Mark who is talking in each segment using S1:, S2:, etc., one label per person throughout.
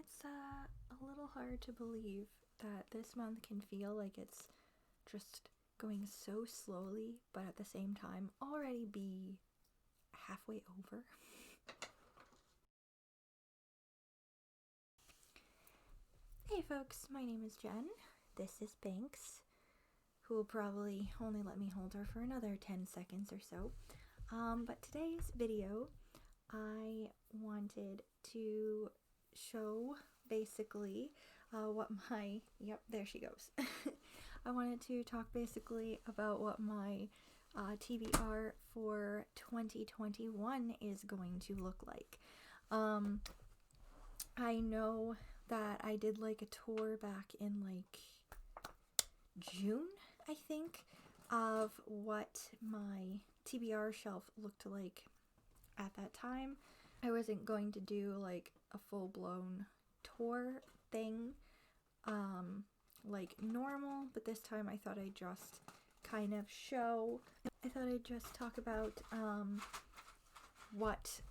S1: It's a little hard to believe that this month can feel like it's just going so slowly, but at the same time already be halfway over. Hey folks, my name is Jen. This is Banks, who will probably only let me hold her for another 10 seconds or so. But today's video, I wanted to show basically what my, yep, there she goes. I wanted to talk basically about what my TBR for 2021 is going to look like. I know that I did like a tour back in like June, I think, of what my TBR shelf looked like at that time. I wasn't going to do like a full-blown tour thing like normal, but this time I thought I'd just kind of talk about what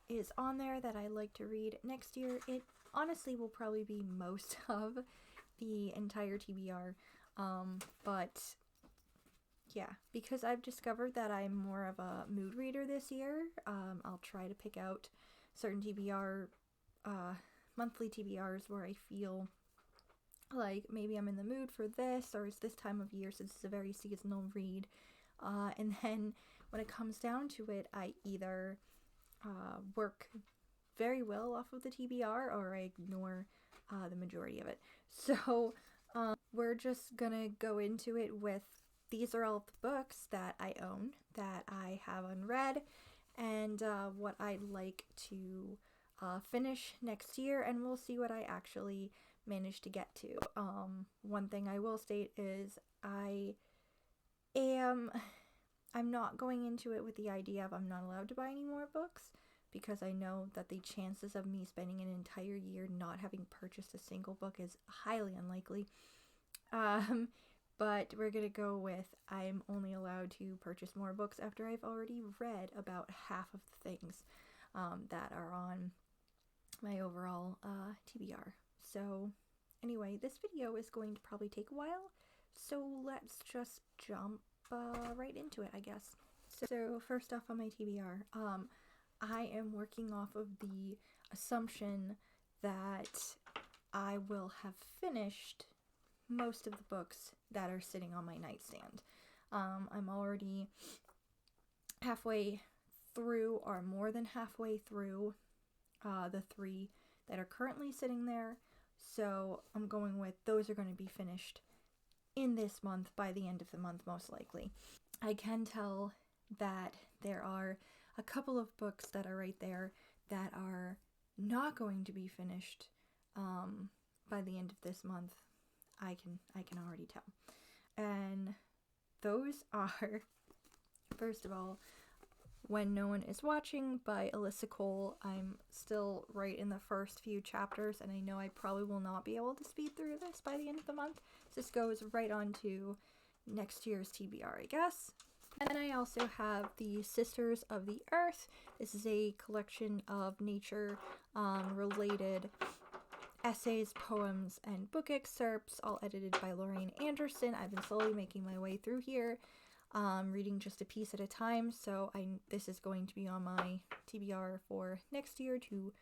S1: is on there that I like to read next year. It honestly will probably be most of the entire TBR, but yeah, because I've discovered that I'm more of a mood reader this year, I'll try to pick out certain TBR, monthly TBRs where I feel like maybe I'm in the mood for this, or it's this time of year since it's a very seasonal read, and then when it comes down to it, I either work very well off of the TBR or I ignore the majority of it. So we're just gonna go into it with these are all the books that I own, that I have unread, and what I'd like to finish next year, and we'll see what I actually manage to get to. One thing I will state is I'm not going into it with the idea of I'm not allowed to buy any more books, because I know that the chances of me spending an entire year not having purchased a single book is highly unlikely. But we're gonna go with I'm only allowed to purchase more books after I've already read about half of the things that are on my overall TBR. So anyway, this video is going to probably take a while, so let's just jump right into it, I guess. So first off on my TBR, I am working off of the assumption that I will have finished most of the books that are sitting on my nightstand. I'm already halfway through, or more than halfway through, the 3 that are currently sitting there, so I'm going with those are going to be finished in this month, by the end of the month most likely. I can tell that there are a couple of books that are right there that are not going to be finished by the end of this month. I can already tell. And those are, first of all, When No One Is Watching by Alyssa Cole. I'm still right in the first few chapters, and I know I probably will not be able to speed through this by the end of the month. So this goes right on to next year's TBR, I guess. And then I also have the Sisters of the Earth. This is a collection of nature related essays, poems, and book excerpts, all edited by Lorraine Anderson. I've been slowly making my way through here, reading just a piece at a time, so this is going to be on my TBR for next year to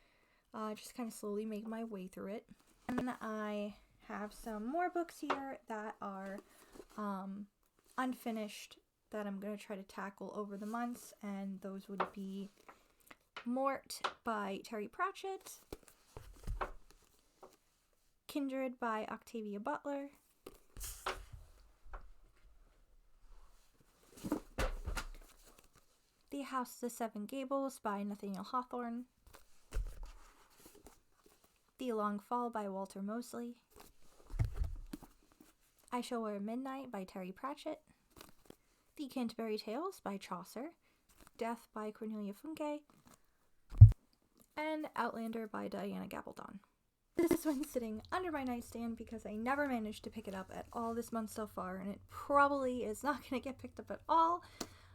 S1: just kind of slowly make my way through it. And I have some more books here that are unfinished that I'm going to try to tackle over the months, and those would be Mort by Terry Pratchett, Kindred by Octavia Butler, The House of the Seven Gables by Nathaniel Hawthorne, The Long Fall by Walter Mosley, I Shall Wear Midnight by Terry Pratchett, The Canterbury Tales by Chaucer, Death by Cornelia Funke, and Outlander by Diana Gabaldon. This one's sitting under my nightstand because I never managed to pick it up at all this month so far, and it probably is not going to get picked up at all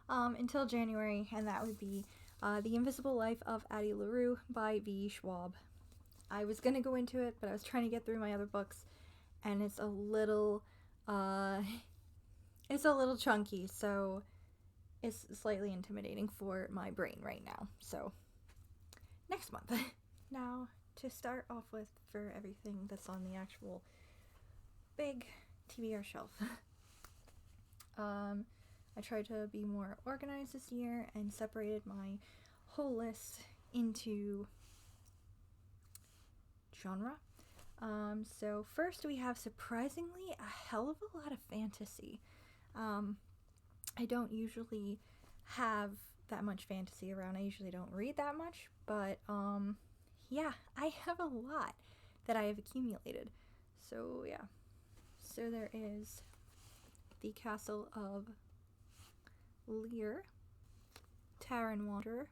S1: until January, and that would be The Invisible Life of Addie LaRue by V. Schwab. I was gonna go into it, but I was trying to get through my other books, and it's a little chunky, so it's slightly intimidating for my brain right now. So next month. Now, to start off with, for everything that's on the actual big TBR shelf, I tried to be more organized this year and separated my whole list into genre. So first we have, surprisingly, a hell of a lot of fantasy. I don't usually have that much fantasy around. I usually don't read that much, but yeah, I have a lot that I have accumulated. So yeah. So there is The Castle of Lear, Taran Wanderer,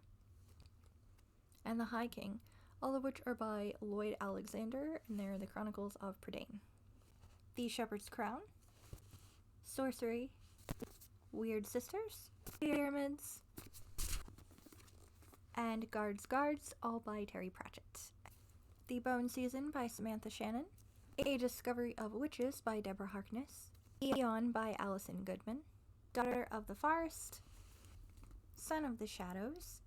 S1: and The High King, all of which are by Lloyd Alexander, and they're the Chronicles of Prydain. The Shepherd's Crown, Sorcery, Weird Sisters, Pyramids, and Guards, all by Terry Pratchett. The Bone Season by Samantha Shannon, A Discovery of Witches by Deborah Harkness, Eon by Alison Goodman, Daughter of the Forest, Son of the Shadows,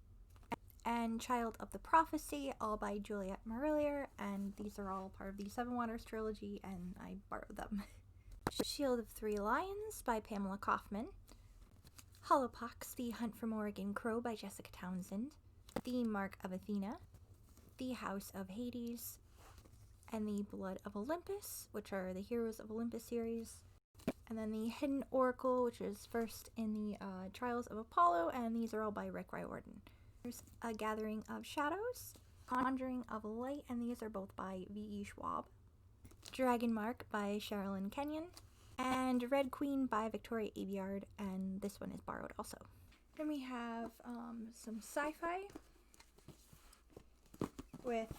S1: and Child of the Prophecy, all by Juliet Marillier, and these are all part of the Seven Waters trilogy, and I borrowed them. Shield of Three Lions by Pamela Kaufman, Hollowpox, The Hunt for Morrigan Crow by Jessica Townsend, The Mark of Athena, The House of Hades, and The Blood of Olympus, which are the Heroes of Olympus series, and then The Hidden Oracle, which is first in the Trials of Apollo, and these are all by Rick Riordan. There's A Gathering of Shadows, Conjuring of Light, and these are both by V.E. Schwab, Dragon Mark by Sherilyn Kenyon, and Red Queen by Victoria Aveyard, and this one is borrowed also. Then we have some sci-fi with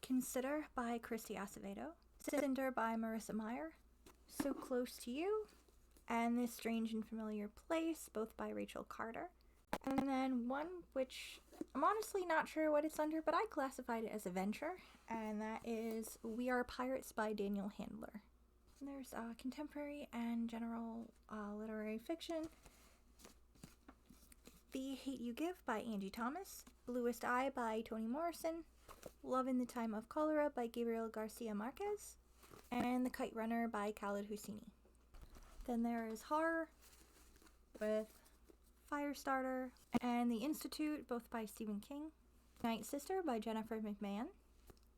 S1: Consider by Christy Acevedo, Cinder by Marissa Meyer, So Close to You, and This Strange and Familiar Place, both by Rachel Carter. And then one which I'm honestly not sure what it's under, but I classified it as a venture, and that is We Are Pirates by Daniel Handler. And there's contemporary and general literary fiction. The Hate You Give by Angie Thomas, Bluest Eye by Toni Morrison, Love in the Time of Cholera by Gabriel Garcia Marquez, and The Kite Runner by Khaled Hosseini. Then there is horror with Firestarter and The Institute, both by Stephen King, Night Sister by Jennifer McMahon,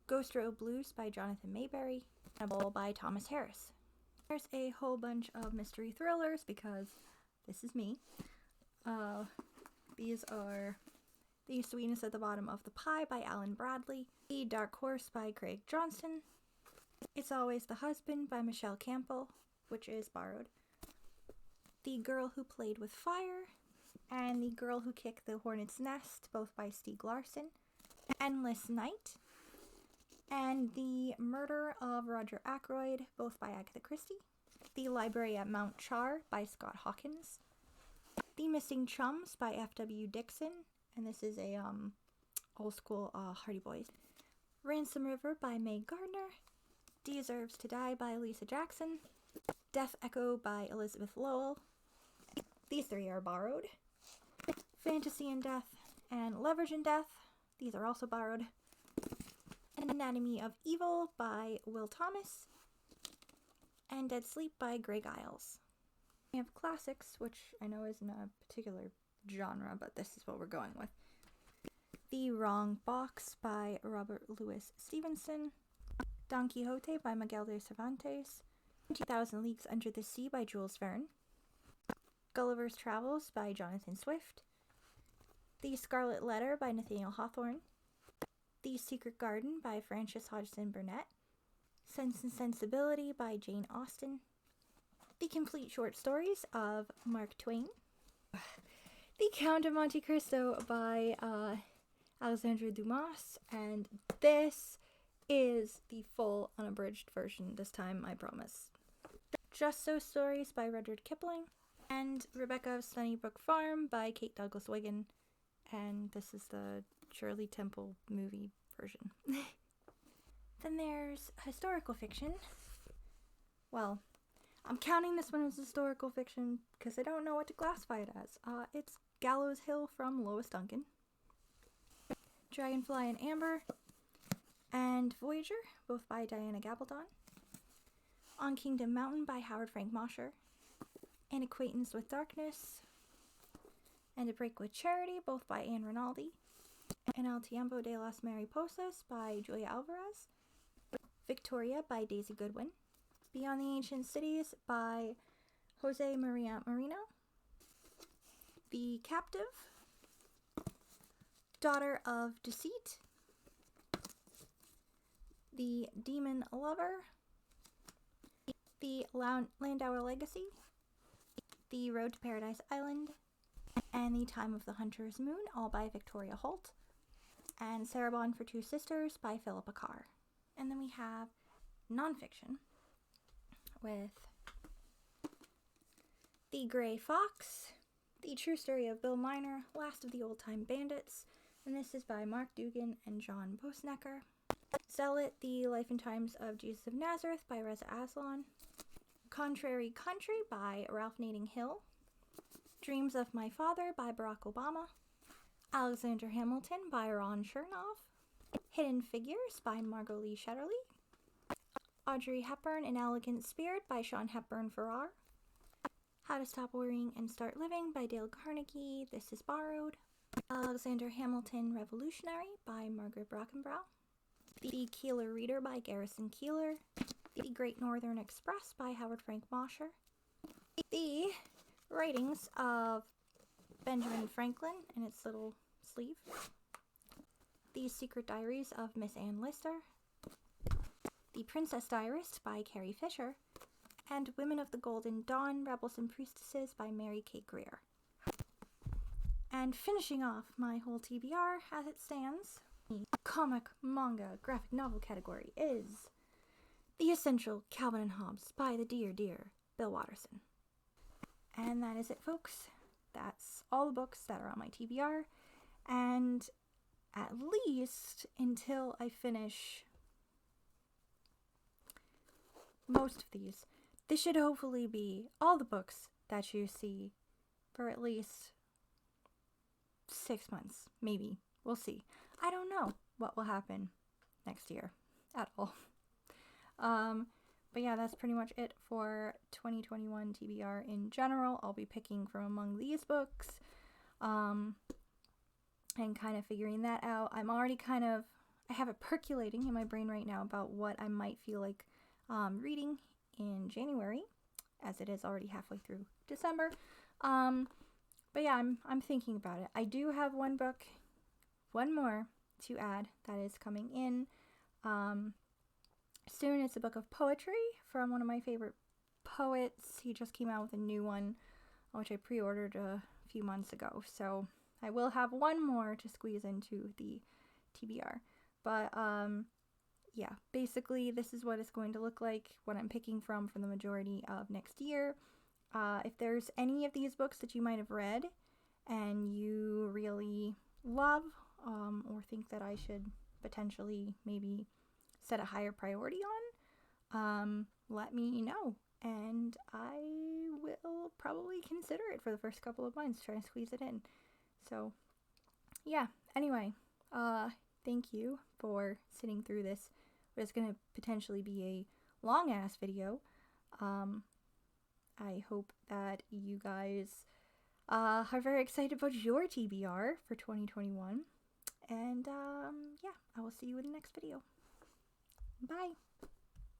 S1: Ghost Road Blues by Jonathan Mayberry, and A Bowl by Thomas Harris. There's a whole bunch of mystery thrillers because this is me. These are The Sweetness at the Bottom of the Pie by Alan Bradley, The Dark Horse by Craig Johnston, It's Always the Husband by Michelle Campbell, which is borrowed, The Girl Who Played with Fire, and The Girl Who Kicked the Hornet's Nest, both by Stieg Larsson, Endless Night, and The Murder of Roger Ackroyd, both by Agatha Christie, The Library at Mount Char by Scott Hawkins, The Missing Chums by F.W. Dixon, and this is a old school Hardy Boys, Ransom River by May Gardner, Deserves to Die by Lisa Jackson, Death Echo by Elizabeth Lowell. These three are borrowed. Fantasy and Death and Leverage and Death. These are also borrowed. Anatomy of Evil by Will Thomas, and Dead Sleep by Greg Isles. We have classics, which I know isn't a particular genre, but this is what we're going with. The Wrong Box by Robert Louis Stevenson, Don Quixote by Miguel de Cervantes, 20,000 Leagues Under the Sea by Jules Verne, Gulliver's Travels by Jonathan Swift, The Scarlet Letter by Nathaniel Hawthorne, The Secret Garden by Frances Hodgson Burnett, Sense and Sensibility by Jane Austen, The Complete Short Stories of Mark Twain, The Count of Monte Cristo by Alexandre Dumas, and this is the full unabridged version this time, I promise. Just So Stories by Rudyard Kipling, and Rebecca of Sunnybrook Farm by Kate Douglas Wiggin, and this is the Shirley Temple movie version. Then there's historical fiction. Well, I'm counting this one as historical fiction because I don't know what to classify it as. It's Gallows Hill from Lois Duncan, Dragonfly and Amber, and Voyager, both by Diana Gabaldon, On Kingdom Mountain by Howard Frank Mosher, An Acquaintance with Darkness, and A Break with Charity, both by Anne Rinaldi, and El Tiempo de las Mariposas by Julia Alvarez, Victoria by Daisy Goodwin, Beyond the Ancient Cities by Jose Maria Marino, The Captive, Daughter of Deceit, The Demon Lover, The Landauer Legacy, The Road to Paradise Island, and The Time of the Hunter's Moon, all by Victoria Holt, and Sarabon for Two Sisters by Philippa Carr. And then we have nonfiction with The Gray Fox, The True Story of Bill Miner, Last of the Old Time Bandits, and this is by Mark Dugan and John Bosnecker. Zealot, The Life and Times of Jesus of Nazareth by Reza Aslan, Contrary Country by Ralph Nading Hill, Dreams of My Father by Barack Obama, Alexander Hamilton by Ron Chernoff, Hidden Figures by Margot Lee Shetterly, Audrey Hepburn, An Elegant Spirit by Sean Hepburn Farrar, How to Stop Worrying and Start Living by Dale Carnegie, This is Borrowed, Alexander Hamilton Revolutionary by Margaret Brackenbrough, The Keeler Reader by Garrison Keeler, The Great Northern Express by Howard Frank Mosher, The Writings of Benjamin Franklin in its little sleeve, The Secret Diaries of Miss Anne Lister, The Princess Diarist by Carrie Fisher, and Women of the Golden Dawn, Rebels and Priestesses by Mary Kate Greer. And finishing off my whole TBR as it stands, the comic, manga, graphic novel category is The Essential Calvin and Hobbes by the dear Bill Watterson. And that is it, folks. That's all the books that are on my TBR, and at least until I finish most of these, this should hopefully be all the books that you see for at least 6 months, maybe. We'll see. I don't know what will happen next year at all. But yeah, that's pretty much it for 2021 TBR in general. I'll be picking from among these books and kind of figuring that out. I'm already I have it percolating in my brain right now about what I might feel like reading in January, as it is already halfway through December. But yeah, I'm thinking about it. I do have one more to add that is coming in soon. It's a book of poetry from one of my favorite poets. He just came out with a new one, which I pre-ordered a few months ago. So I will have one more to squeeze into the TBR. But yeah, basically this is what it's going to look like, what I'm picking from for the majority of next year. If there's any of these books that you might have read and you really love or think that I should potentially maybe set a higher priority on, let me know, and I will probably consider it for the first couple of months, try to squeeze it in. So yeah, anyway, thank you for sitting through this. It's going to potentially be a long ass video. I hope that you guys are very excited about your TBR for 2021. And yeah, I will see you in the next video. Bye!